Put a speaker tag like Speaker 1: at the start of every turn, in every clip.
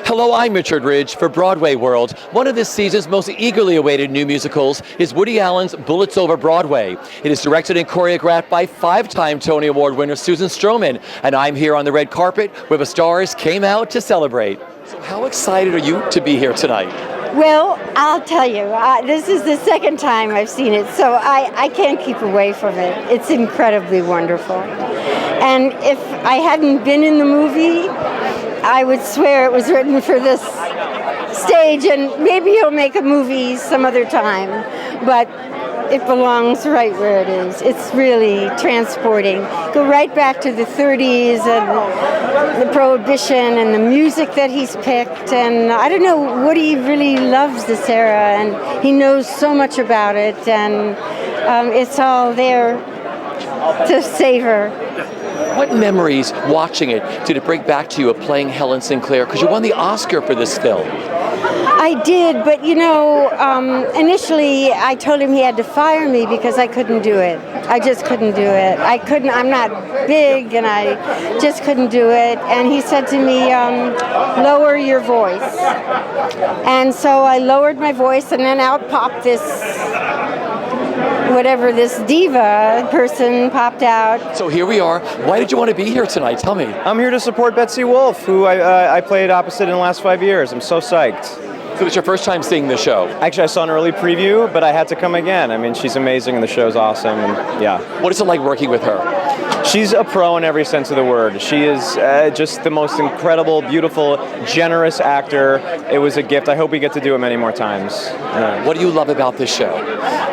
Speaker 1: Hello, I'm Richard Ridge for BroadwayWorld. One of this season's most eagerly awaited new musicals is Woody Allen's Bullets Over Broadway. It is directed and choreographed by five-time Tony Award winner Susan Stroman, and I'm here on the red carpet where the stars came out to celebrate. So how excited are you to be here tonight?
Speaker 2: Well, I'll tell you, this is the second time I've seen it, so I can't keep away from it. It's incredibly wonderful. And if I hadn't been in the movie, I would swear it was written for this stage, and maybe he'll make a movie some other time, but it belongs right where it is. It's really transporting. Go right back to the 30s and the Prohibition and the music that he's picked. And I don't know, Woody really loves this era, and he knows so much about it, and it's all there to savor.
Speaker 1: What memories watching it did it bring back to you of playing Helen Sinclair? Because you won the Oscar for this film.
Speaker 2: I did, but you know, initially I told him he had to fire me because I couldn't do it. I just couldn't do it. I'm not big, and I just couldn't do it. And he said to me, lower your voice. And so I lowered my voice, and then out popped this diva person popped out.
Speaker 1: So here we are. Why did you want to be here tonight? Tell me.
Speaker 3: I'm here to support Betsy Wolfe, who I played opposite in the last 5 years. I'm so psyched.
Speaker 1: So it's your first time seeing the show?
Speaker 3: Actually, I saw an early preview, but I had to come again. I mean, she's amazing and the show's awesome, and yeah.
Speaker 1: What is it like working with her?
Speaker 3: She's a pro in every sense of the word. She is just the most incredible, beautiful, generous actor. It was a gift. I hope we get to do it many more times.
Speaker 1: What do you love about this show?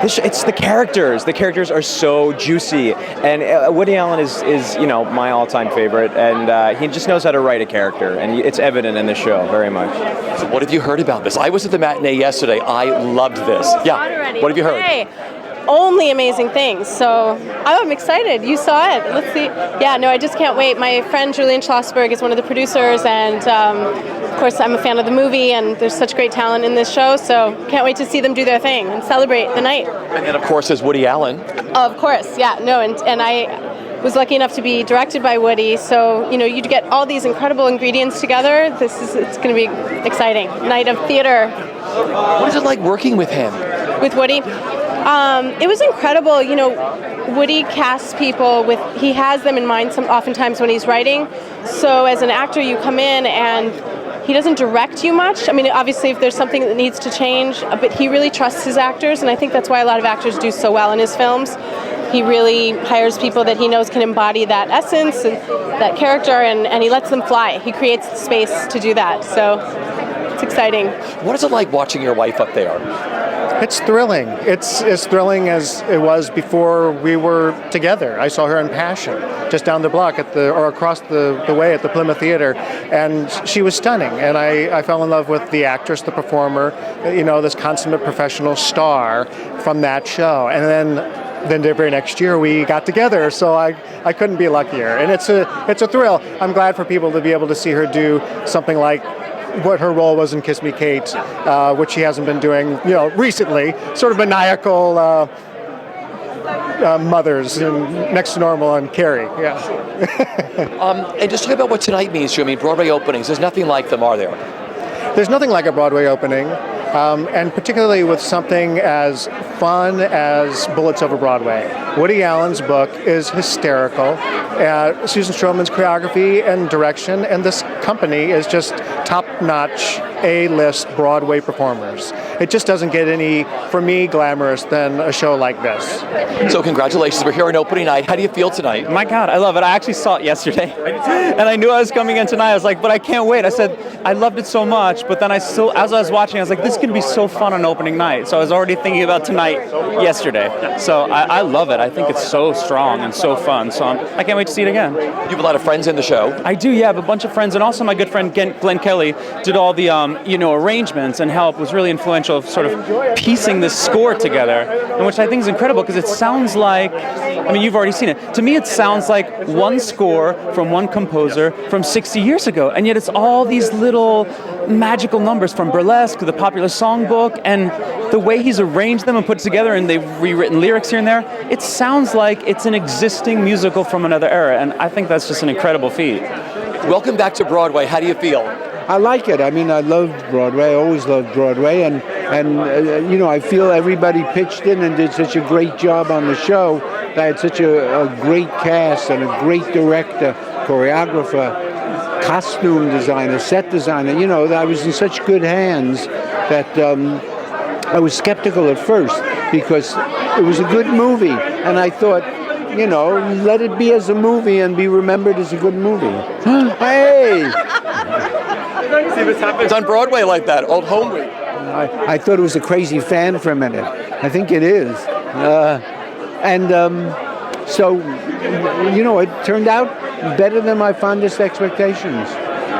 Speaker 3: It's the characters. The characters are so juicy, and Woody Allen is my all-time favorite, and he just knows how to write a character, and it's evident in the show very much.
Speaker 1: So what have you heard about this? I was at the matinee yesterday. I loved this. Yeah. What have you heard?
Speaker 4: Hey. Only amazing things. So I'm excited. You saw it. Let's see. Yeah, no, I just can't wait. My friend Julian Schlossberg is one of the producers, and of course I'm a fan of the movie, and there's such great talent in this show, so can't wait to see them do their thing and celebrate the night.
Speaker 1: And then of course there's Woody Allen.
Speaker 4: Of course, yeah. No, and I was lucky enough to be directed by Woody, so you get all these incredible ingredients together. It's going to be exciting. Night of theater.
Speaker 1: What is it like working with him?
Speaker 4: With Woody? It was incredible. Woody casts people he has them in mind oftentimes when he's writing. So as an actor, you come in and he doesn't direct you much. I mean, obviously if there's something that needs to change, but he really trusts his actors, and I think that's why a lot of actors do so well in his films. He really hires people that he knows can embody that essence and that character, and he lets them fly. He creates the space to do that. So it's exciting.
Speaker 1: What is it like watching your wife up there?
Speaker 5: It's thrilling. It's as thrilling as it was before we were together. I saw her in Passion, just down the block across the way at the Plymouth Theater, and she was stunning. And I fell in love with the actress, the performer, this consummate professional star from that show. And then the very next year we got together, so I couldn't be luckier. And it's a thrill. I'm glad for people to be able to see her do something like what her role was in Kiss Me Kate, which she hasn't been doing, recently. Sort of maniacal mothers in Next to Normal and Carrie. Yeah.
Speaker 1: And just talk about what tonight means to you. I mean, Broadway openings. There's nothing like them, are there?
Speaker 5: There's nothing like a Broadway opening, and particularly with something as fun as Bullets Over Broadway. Woody Allen's book is hysterical. Susan Stroman's choreography and direction, and this company is just top-notch, A-list Broadway performers. It just doesn't get any, for me, glamorous than a show like this.
Speaker 1: So congratulations, we're here on opening night. How do you feel tonight?
Speaker 3: My God, I love it. I actually saw it yesterday, and I knew I was coming in tonight. I was like, but I can't wait. I said, I loved it so much, but then as I was watching, I was like, this is going to be so fun on opening night. So I was already thinking about tonight yesterday. So I love it. I think it's so strong and so fun. So I can't wait to see it again.
Speaker 1: You have a lot of friends in the show.
Speaker 3: I do, yeah. I have a bunch of friends, and also my good friend Glenn Kelly did all the arrangements and help. Was really influential of sort of piecing this score together, and which I think is incredible because it sounds like, I mean, you've already seen it. To me, it sounds like one score from one composer from 60 years ago, and yet it's all these little magical numbers from Burlesque to the Popular Songbook, and the way he's arranged them and put it together, and they've rewritten lyrics here and there, it sounds like it's an existing musical from another era, and I think that's just an incredible feat.
Speaker 1: Welcome back to Broadway. How do you feel?
Speaker 6: I like it. I mean, I loved Broadway. I always loved Broadway, and I feel everybody pitched in and did such a great job on the show. I had such a great cast and a great director, choreographer, costume designer, set designer. I was in such good hands that I was skeptical at first because it was a good movie, and I thought, let it be as a movie and be remembered as a good movie. Hey!
Speaker 1: See, this happens on Broadway like that, Old Home Week.
Speaker 6: I thought it was a crazy fan for a minute. I think it is. So, it turned out better than my fondest expectations.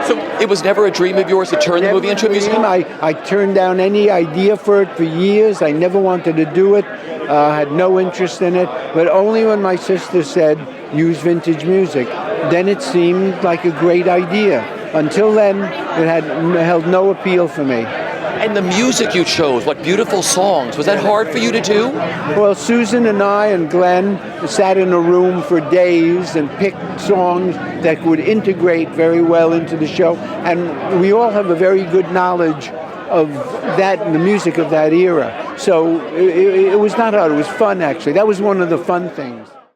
Speaker 1: So it was never a dream of yours to turn the movie into a musical?
Speaker 6: I turned down any idea for it for years. I never wanted to do it. Had no interest in it. But only when my sister said, use vintage music, then it seemed like a great idea. Until then, it had held no appeal for me.
Speaker 1: And the music you chose, what beautiful songs. Was that hard for you to do?
Speaker 6: Well, Susan and I and Glenn sat in a room for days and picked songs that would integrate very well into the show. And we all have a very good knowledge of that, the music of that era. So it was not hard, it was fun actually. That was one of the fun things.